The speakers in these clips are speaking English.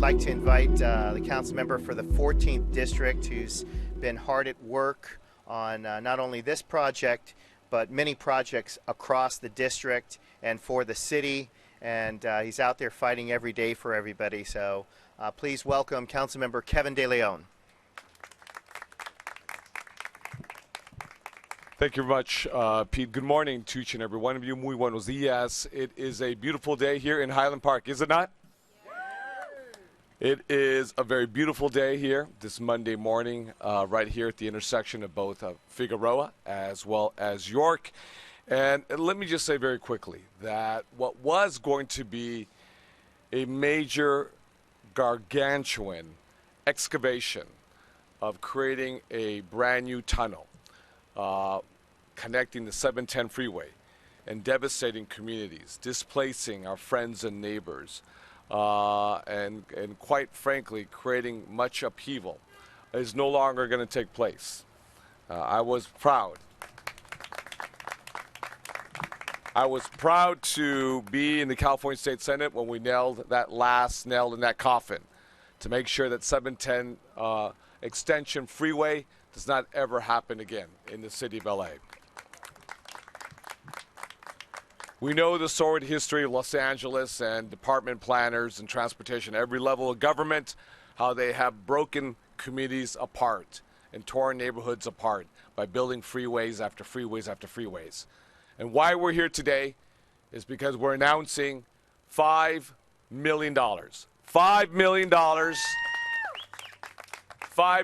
like to invite the council member for the 14th district who's been hard at work on not only this project but many projects across the district and for the city, and he's out there fighting every day for everybody. So please welcome Councilmember Kevin De León. Thank you very much, Pete. Good morning to each and every one of you. Muy buenos días. It is a beautiful day here in Highland Park, is it not? It is a very beautiful day here this Monday morning, right here at the intersection of both Figueroa as well as York. And let me just say very quickly that what was going to be a major gargantuan excavation of creating a brand new tunnel connecting the 710 freeway and devastating communities, displacing our friends and neighbors, and quite frankly, creating much upheaval, is no longer going to take place. I was proud to be in the California State Senate when we nailed that last nail in that coffin to make sure that 710 Extension Freeway does not ever happen again in the city of LA. We know the sordid history of Los Angeles and department planners and transportation at every level of government, how they have broken communities apart and torn neighborhoods apart by building freeways after freeways after freeways. And why we're here today is because we're announcing $5 million. $5 million. $5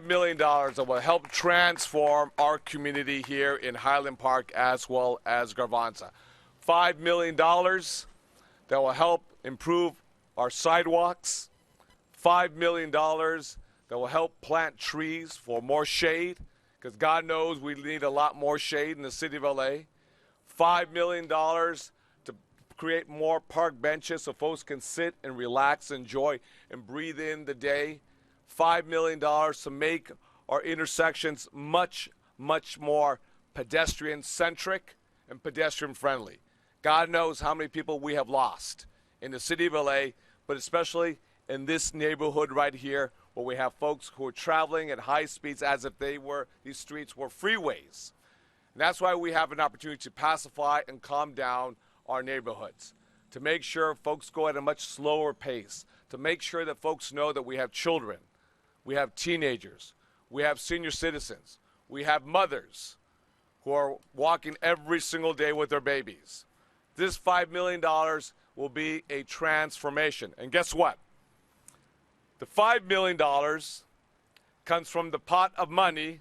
million that will help transform our community here in Highland Park as well as Garvanza. $5 million that will help improve our sidewalks. $5 million that will help plant trees for more shade, because God knows we need a lot more shade in the city of LA. $5 million to create more park benches so folks can sit and relax, enjoy, and breathe in the day. $5 million to make our intersections much, much more pedestrian-centric and pedestrian-friendly. God knows how many people we have lost in the city of LA, but especially in this neighborhood right here where we have folks who are traveling at high speeds as if these streets were freeways. And that's why we have an opportunity to pacify and calm down our neighborhoods, to make sure folks go at a much slower pace, to make sure that folks know that we have children, we have teenagers, we have senior citizens, we have mothers who are walking every single day with their babies. This $5 million will be a transformation. And guess what? The $5 million comes from the pot of money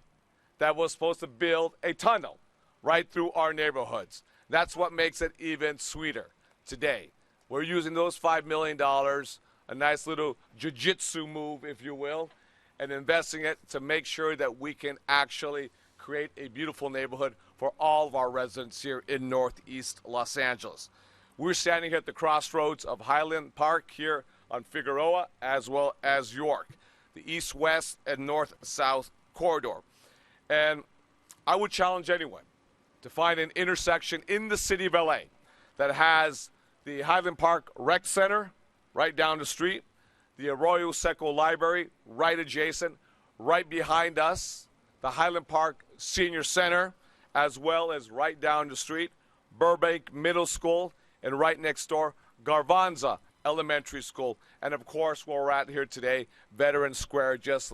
that was supposed to build a tunnel right through our neighborhoods. That's what makes it even sweeter today. We're using those $5 million, a nice little jiu-jitsu move, if you will, and investing it to make sure that we can actually create a beautiful neighborhood for all of our residents here in Northeast Los Angeles. We're standing here at the crossroads of Highland Park here on Figueroa as well as York, the east-west and north-south corridor. And I would challenge anyone to find an intersection in the city of LA that has the Highland Park Rec Center right down the street, the Arroyo Seco Library right adjacent, right behind us, the Highland Park Senior Center, as well as right down the street, Burbank Middle School, and right next door, Garvanza Elementary School, and of course, where we're at here today, Veterans Square, just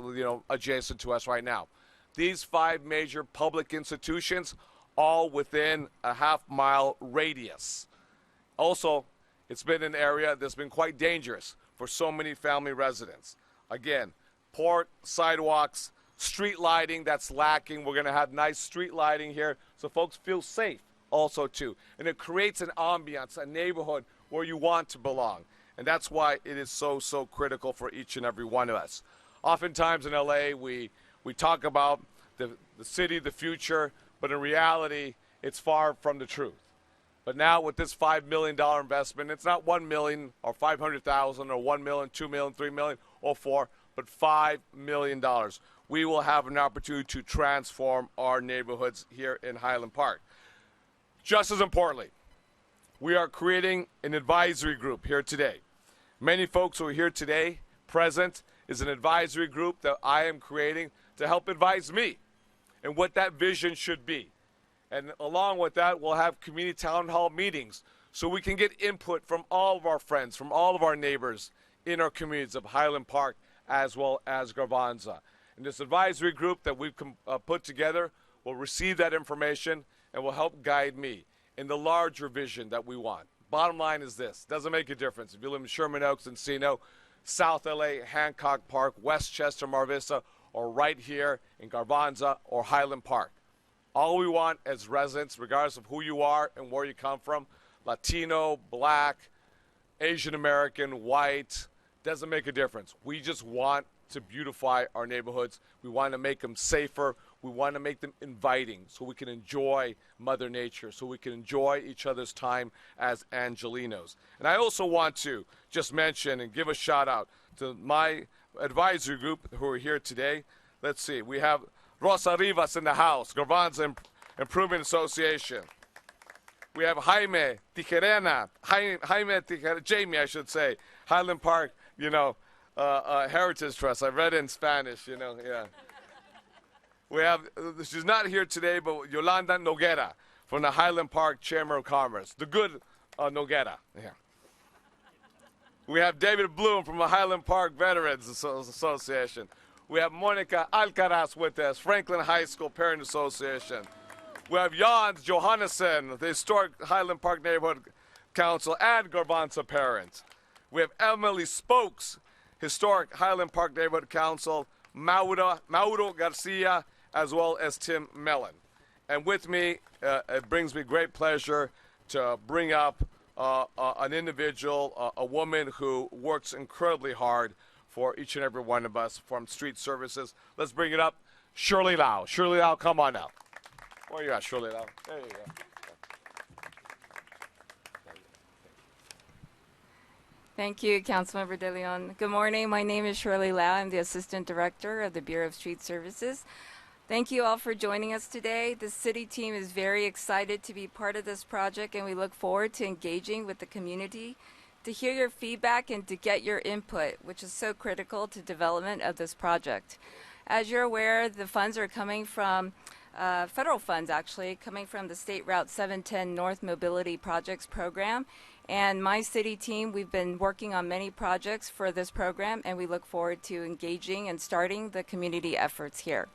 adjacent to us right now. These 5 major public institutions, all within a half-mile radius. Also, it's been an area that's been quite dangerous for so many family residents. Again, poor sidewalks, street lighting that's lacking. We're going to have nice street lighting here so folks feel safe also too. And it creates an ambiance, a neighborhood where you want to belong. And that's why it is so, so critical for each and every one of us. Oftentimes in LA, we talk about the city, the future, but in reality, it's far from the truth. But now with this $5 million investment, it's not $1 million or $500,000 or $1 million, $2 million, $3 million, or $4, but $5 million. We will have an opportunity to transform our neighborhoods here in Highland Park. Just as importantly, we are creating an advisory group here today. Many folks who are here today present is an advisory group that I am creating to help advise me and what that vision should be. And along with that, we'll have community town hall meetings so we can get input from all of our friends, from all of our neighbors in our communities of Highland Park as well as Garvanza. And this advisory group that we've put together will receive that information and will help guide me in the larger vision that we want. Bottom line is this: doesn't make a difference if you live in Sherman Oaks, Encino, South LA, Hancock Park, Westchester, Mar Vista, or right here in Garvanza or Highland Park. All we want as residents, regardless of who you are and where you come from, Latino, Black, Asian American, white, doesn't make a difference. We just want to beautify our neighborhoods. We want to make them safer. We want to make them inviting so we can enjoy Mother Nature, so we can enjoy each other's time as Angelinos. And I also want to just mention and give a shout out to my advisory group who are here today. Let's see, we have Rosa Rivas in the house, Garvanza Improvement Association. We have Jaime Tijerana, Jamie, I should say, Highland Park, Heritage Trust. I read it in Spanish, yeah. We have, she's not here today, but Yolanda Noguera from the Highland Park Chamber of Commerce, the good Noguera. Yeah. We have David Bloom from the Highland Park Veterans Association. We have Monica Alcaraz with us, Franklin High School Parent Association. We have Jan Johannesson, the Historic Highland Park Neighborhood Council and Garvanza Parents. We have Emily Spokes, Historic Highland Park Neighborhood Council, Mauro Garcia, as well as Tim Mellon. And with me, it brings me great pleasure to bring up an individual, a woman who works incredibly hard for each and every one of us from street services. Let's bring it up, Shirley Lau. Shirley Lau, come on now. Where are you at, Shirley Lau? There you go. Thank you, Councilmember De León. Good morning. My name is Shirley Lau. I'm the Assistant Director of the Bureau of Street Services. Thank you all for joining us today. The city team is very excited to be part of this project, and we look forward to engaging with the community to hear your feedback and to get your input, which is so critical to development of this project. As you're aware, the funds are coming from federal funds, actually, coming from the State Route 710 North Mobility Projects Program. And my city team, we've been working on many projects for this program, and we look forward to engaging and starting the community efforts here.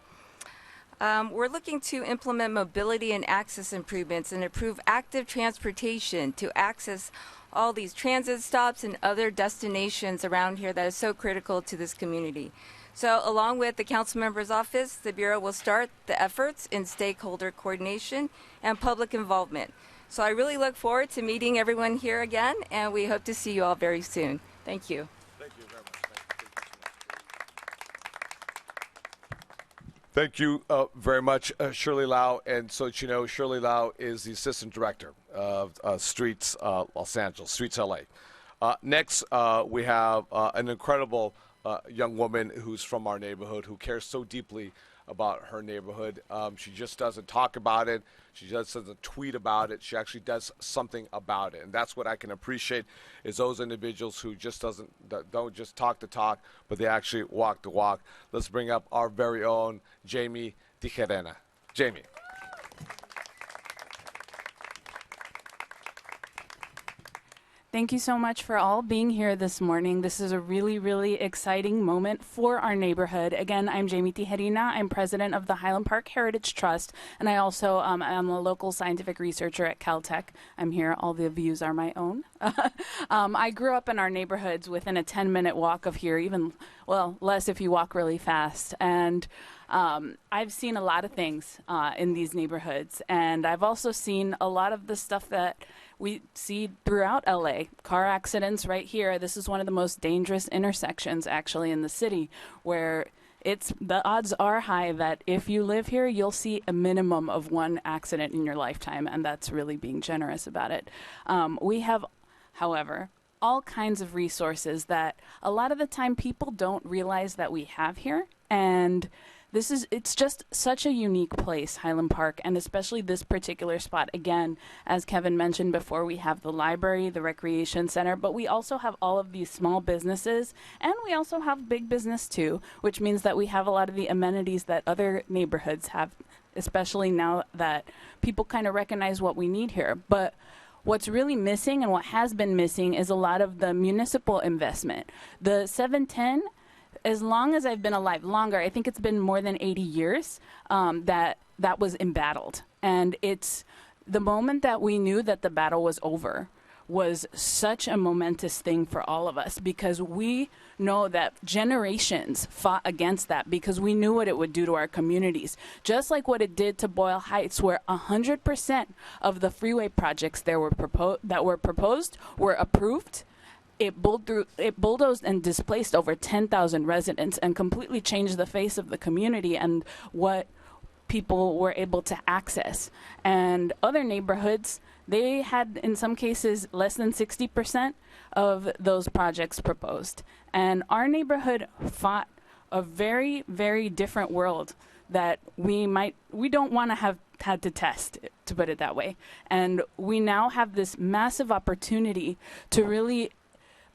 We're looking to implement mobility and access improvements and improve active transportation to access all these transit stops and other destinations around here that is so critical to this community. So along with the council member's office, the Bureau will start the efforts in stakeholder coordination and public involvement. So I really look forward to meeting everyone here again, and we hope to see you all very soon. Thank you. Thank you very much. Thank you very much, Shirley Lau. And so that you know, Shirley Lau is the Assistant Director of Streets Los Angeles, Streets LA. Next, we have an incredible young woman who's from our neighborhood who cares so deeply about her neighborhood. She just doesn't talk about it. She just doesn't tweet about it. She actually does something about it. And that's what I can appreciate, is those individuals who just don't just talk the talk, but they actually walk the walk. Let's bring up our very own Jamie Tijerana. Jamie. Thank you so much for all being here this morning. This is a really, really exciting moment for our neighborhood. Again, I'm Jamie Tijerana. I'm president of the Highland Park Heritage Trust, and I also am a local scientific researcher at Caltech. I'm here. All the views are my own. I grew up in our neighborhoods within a 10-minute walk of here, even, well, less if you walk really fast. And I've seen a lot of things in these neighborhoods, and I've also seen a lot of the stuff that we see throughout LA. Car accidents right here. This is one of the most dangerous intersections actually in the city, where the odds are high that if you live here, you'll see a minimum of one accident in your lifetime, and that's really being generous about it. We have, however, all kinds of resources that a lot of the time people don't realize that we have here, and it's just such a unique place, Highland Park, and especially this particular spot. Again, as Kevin mentioned before, we have the library, the recreation center, but we also have all of these small businesses, and we also have big business too, which means that we have a lot of the amenities that other neighborhoods have, especially now that people kind of recognize what we need here. But what's really missing and what has been missing is a lot of the municipal investment. The 710, as long as I've been alive, longer, I think it's been more than 80 years, that was embattled. And it's the moment that we knew that the battle was over was such a momentous thing for all of us, because we know that generations fought against that because we knew what it would do to our communities. Just like what it did to Boyle Heights, where 100% of the freeway projects that were proposed were approved. It bulldozed and displaced over 10,000 residents and completely changed the face of the community and what people were able to access. And other neighborhoods, they had, in some cases, less than 60% of those projects proposed. And our neighborhood fought a very, very different world that we don't want to have had to test, to put it that way. And we now have this massive opportunity to really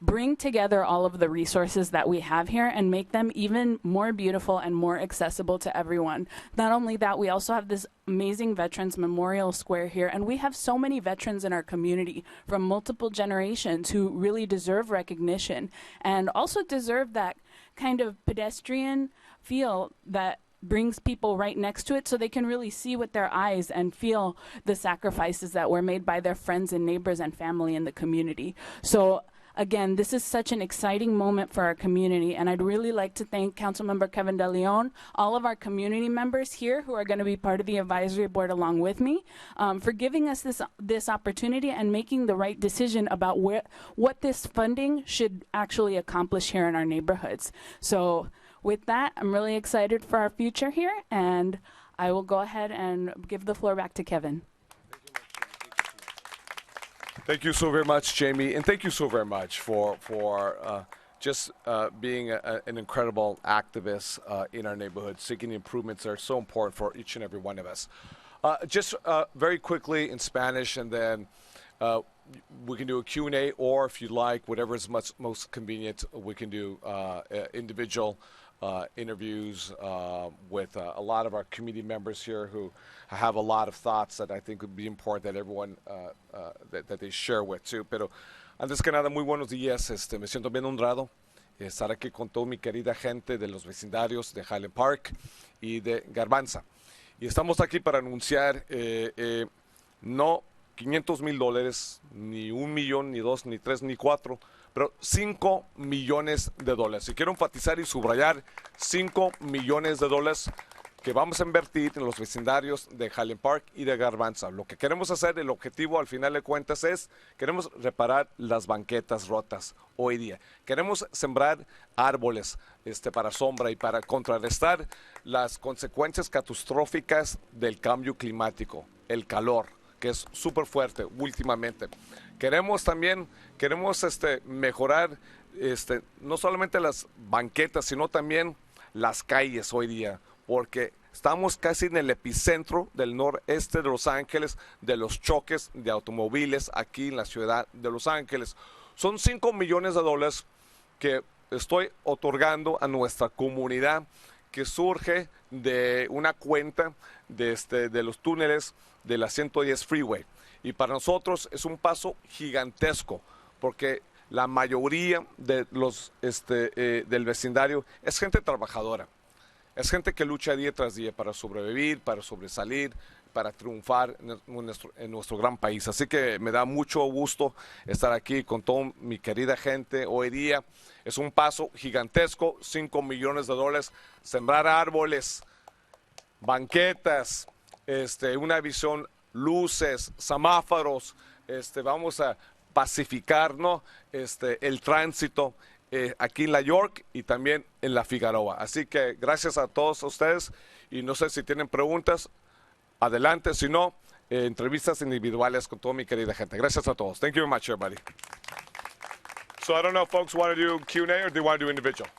bring together all of the resources that we have here and make them even more beautiful and more accessible to everyone. Not only that, we also have this amazing Veterans Memorial Square here, and we have so many veterans in our community from multiple generations who really deserve recognition and also deserve that kind of pedestrian feel that brings people right next to it so they can really see with their eyes and feel the sacrifices that were made by their friends and neighbors and family in the community. So again, this is such an exciting moment for our community, and I'd really like to thank Councilmember Kevin De León, all of our community members here who are going to be part of the advisory board along with me, for giving us this opportunity and making the right decision about what this funding should actually accomplish here in our neighborhoods. So with that, I'm really excited for our future here, and I will go ahead and give the floor back to Kevin. Thank you so very much, Jamie, and thank you so very much for just being an incredible activist in our neighborhood, seeking improvements that are so important for each and every one of us. Just very quickly in Spanish, and then we can do a Q&A, or if you like, whatever is most convenient, we can do individual interviews with a lot of our community members here who have a lot of thoughts that I think would be important that everyone that they share with too. Pero antes que nada, muy buenos días. Me siento bien honrado estar aquí con toda mi querida gente de los vecindarios de Highland Park y de Garbanza. Y estamos aquí para anunciar no $500,000, ni $1 millón, ni 2, ni 3, ni 4, pero $5 millones. Y quiero enfatizar y subrayar $5 millones que vamos a invertir en los vecindarios de Highland Park y de Garbanza. Lo que queremos hacer, el objetivo al final de cuentas queremos reparar las banquetas rotas hoy día. Queremos sembrar árboles para sombra y para contrarrestar las consecuencias catastróficas del cambio climático, el calor, que es súper fuerte últimamente. Queremos mejorar no solamente las banquetas, sino también las calles hoy día, porque estamos casi en el epicentro del noreste de Los Ángeles de los choques de automóviles aquí en la ciudad de Los Ángeles. Son $5 millones que estoy otorgando a nuestra comunidad, que surge de una cuenta de los túneles de la 110 Freeway. Y para nosotros es un paso gigantesco, porque la mayoría de los del vecindario es gente trabajadora. Es gente que lucha día tras día para sobrevivir, para sobresalir, para triunfar en nuestro gran país. Así que me da mucho gusto estar aquí con toda mi querida gente hoy día. Es un paso gigantesco, $5 millones, sembrar árboles, banquetas, una visión, luces, semáforos, vamos a pacificar, ¿no? El tránsito aquí en la York y también en la Figueroa. Así que gracias a todos ustedes, y no sé si tienen preguntas, adelante, si no, entrevistas individuales con toda mi querida gente. Gracias a todos. Thank you very much, everybody. So I don't know if folks want to do Q&A or do you want to do individual?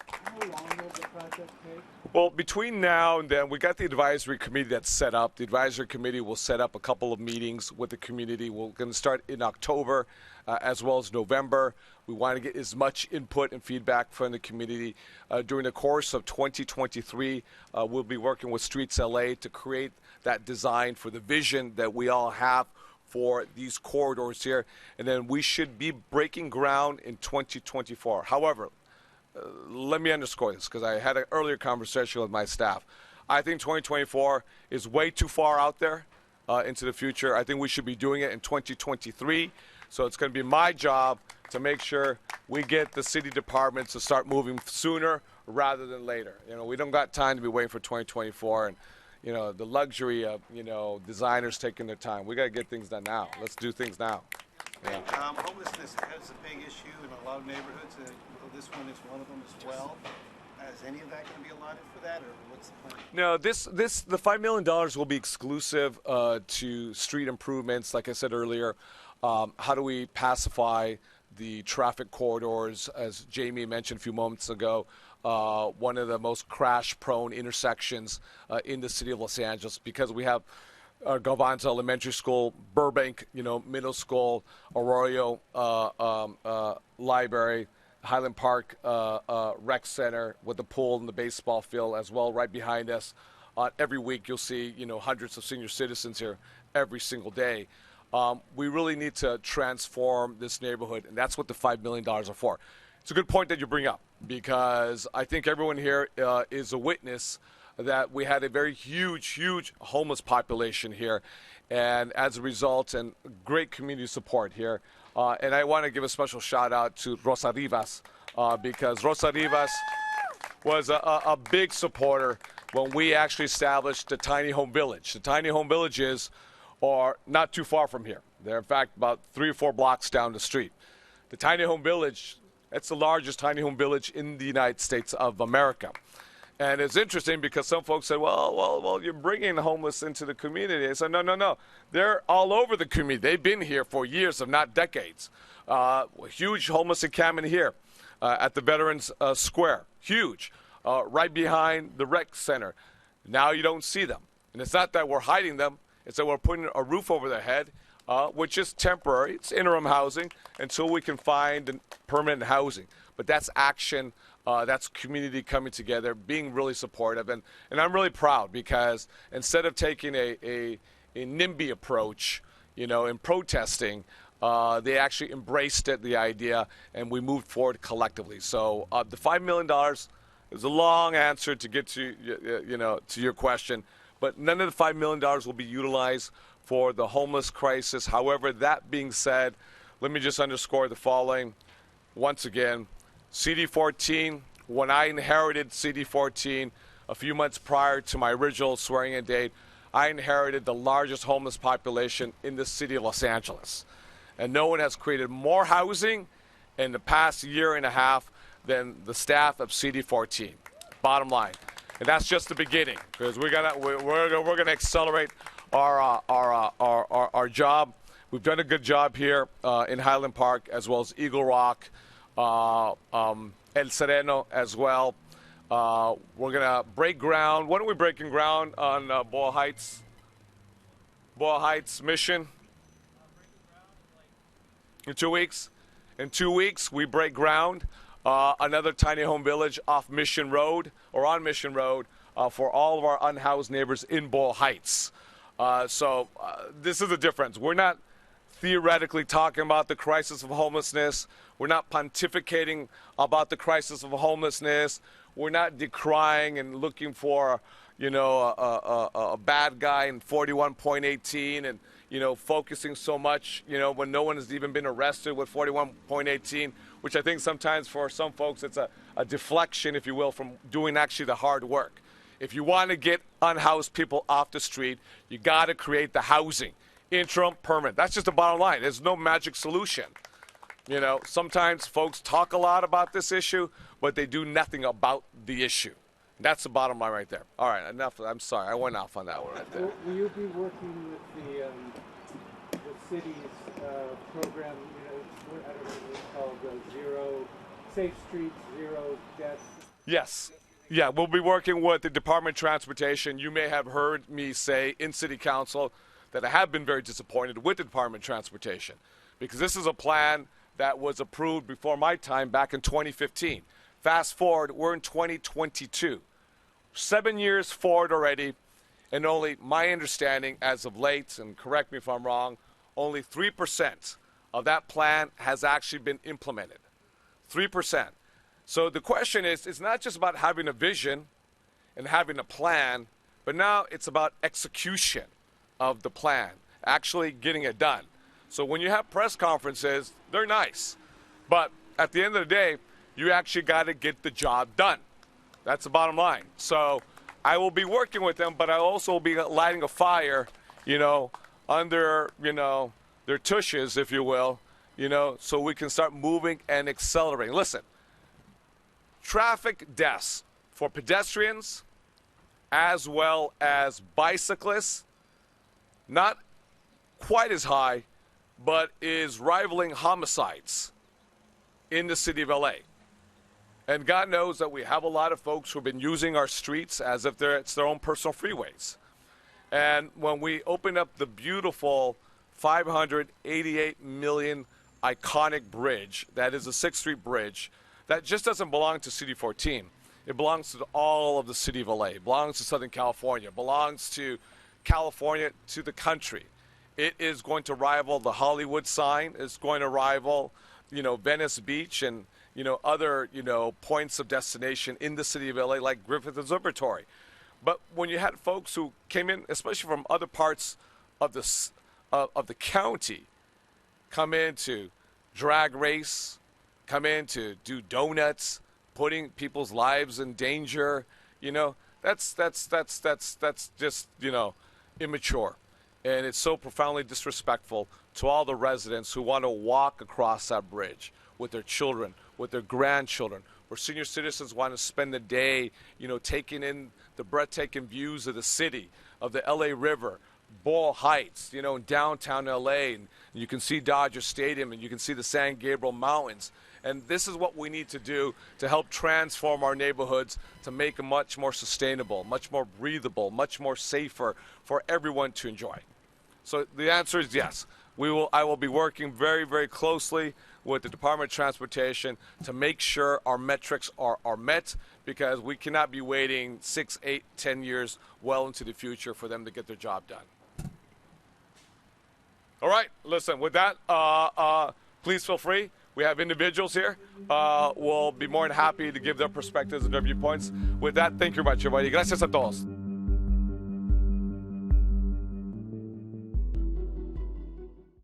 process take? Well, between now and then, we got the advisory committee that's set up. The advisory committee will set up a couple of meetings with the community. We're going to start in October as well as November. We want to get as much input and feedback from the community. During the course of 2023, we'll be working with Streets LA to create that design for the vision that we all have for these corridors here. And then we should be breaking ground in 2024. However, let me underscore this because I had an earlier conversation with my staff. I think 2024 is way too far out there into the future. I think we should be doing it in 2023. So it's going to be my job to make sure we get the city departments to start moving sooner rather than later. You know, we don't got time to be waiting for 2024 and, you know, the luxury of, you know, designers taking their time. We got to get things done now. Let's do things now. Yeah. Homelessness is a big issue in a lot of neighborhoods. This one is one of them as well. Is any of that going to be allotted for that, or what's the plan? No, the $5 million will be exclusive to street improvements. Like I said earlier, how do we pacify the traffic corridors, as Jamie mentioned a few moments ago, one of the most crash-prone intersections in the city of Los Angeles, because we have Galvanza Elementary School, Burbank, Middle School, Arroyo Library, Highland Park Rec Center with the pool and the baseball field as well right behind us. Every week you'll see, hundreds of senior citizens here every single day. We really need to transform this neighborhood, and that's what the $5 million are for. It's a good point that you bring up, because I think everyone here is a witness that we had a very huge homeless population here, and as a result, and great community support here. And I want to give a special shout out to Rosa Rivas, because Rosa Rivas was a big supporter when we actually established the Tiny Home Village. The Tiny Home Villages are not too far from here. They're in fact about 3 or 4 blocks down the street. The Tiny Home Village, it's the largest tiny home village in the United States of America. And it's interesting because some folks said, well, you're bringing the homeless into the community. I said, no. They're all over the community. They've been here for years, if not decades. Huge homeless encampment here at the Veterans Square. Huge. Right behind the rec center. Now you don't see them. And it's not that we're hiding them. It's that we're putting a roof over their head, which is temporary. It's interim housing until we can find permanent housing. But that's action. That's community coming together, being really supportive. And I'm really proud because instead of taking a NIMBY approach, in protesting, they actually embraced it, the idea, and we moved forward collectively. So the $5 million is a long answer to get to, to your question. But none of the $5 million will be utilized for the homeless crisis. However, that being said, let me just underscore the following. Once again, CD14, when I inherited CD14 a few months prior to my original swearing-in date, I inherited the largest homeless population in the city of Los Angeles. And no one has created more housing in the past year and a half than the staff of CD14. Bottom line. And that's just the beginning, because we're gonna accelerate our job. We've done a good job here in Highland Park, as well as Eagle Rock, El Sereno as well. We're gonna break ground. When are we breaking ground on Boyle Heights? Boyle Heights Mission? In 2 weeks. In 2 weeks, we break ground. Another tiny home village off Mission Road, or on Mission Road, for all of our unhoused neighbors in Boyle Heights. So this is the difference. We're not theoretically talking about the crisis of homelessness. We're not pontificating about the crisis of homelessness. We're not decrying and looking for, a bad guy in 41.18 and, focusing so much, when no one has even been arrested with 41.18, which I think sometimes for some folks it's a deflection, if you will, from doing actually the hard work. If you want to get unhoused people off the street, you got to create the housing. Interim, permanent. That's just the bottom line. There's no magic solution. Sometimes folks talk a lot about this issue, but they do nothing about the issue. That's the bottom line right there. All right, enough. I'm sorry. I went off on that one right there. Will you be working with the city's program, I don't know what it's called, Zero Safe Streets, Zero Deaths? Yes. Yeah, we'll be working with the Department of Transportation. You may have heard me say in City Council that I have been very disappointed with the Department of Transportation because this is a plan that was approved before my time back in 2015. Fast forward, we're in 2022. 7 years forward already, and only my understanding as of late, and correct me if I'm wrong, only 3% of that plan has actually been implemented. 3%. So the question is, it's not just about having a vision and having a plan, but now it's about execution of the plan, actually getting it done. So when you have press conferences, they're nice. But at the end of the day, you actually got to get the job done. That's the bottom line. So I will be working with them, but I also will be lighting a fire, under, their tushes, if you will, so we can start moving and accelerating. Listen, traffic deaths for pedestrians as well as bicyclists, not quite as high, but is rivaling homicides in the city of LA. And God knows that we have a lot of folks who have been using our streets as if it's their own personal freeways. And when we open up the beautiful $588 million iconic bridge, that is the 6th Street Bridge, that just doesn't belong to City 14. It belongs to all of the city of LA. It belongs to Southern California. It belongs to California, to the country. It is going to rival the Hollywood sign. It's going to rival, Venice Beach and, other, points of destination in the city of LA like Griffith Observatory. But when you had folks who came in, especially from other parts of the county, come in to drag race, come in to do donuts, putting people's lives in danger, that's just, immature. And it's so profoundly disrespectful to all the residents who want to walk across that bridge with their children, with their grandchildren, where senior citizens want to spend the day, taking in the breathtaking views of the city, of the LA River, Ball Heights, in downtown LA, and you can see Dodger Stadium and you can see the San Gabriel Mountains. And this is what we need to do to help transform our neighborhoods to make them much more sustainable, much more breathable, much more safer for everyone to enjoy. So the answer is yes. I will be working very, very closely with the Department of Transportation to make sure our metrics are met, because we cannot be waiting 6, 8, 10 years well into the future for them to get their job done. All right, listen, with that, please feel free. We have individuals here. We'll be more than happy to give their perspectives and their viewpoints. With that, thank you very much, everybody. Gracias a todos.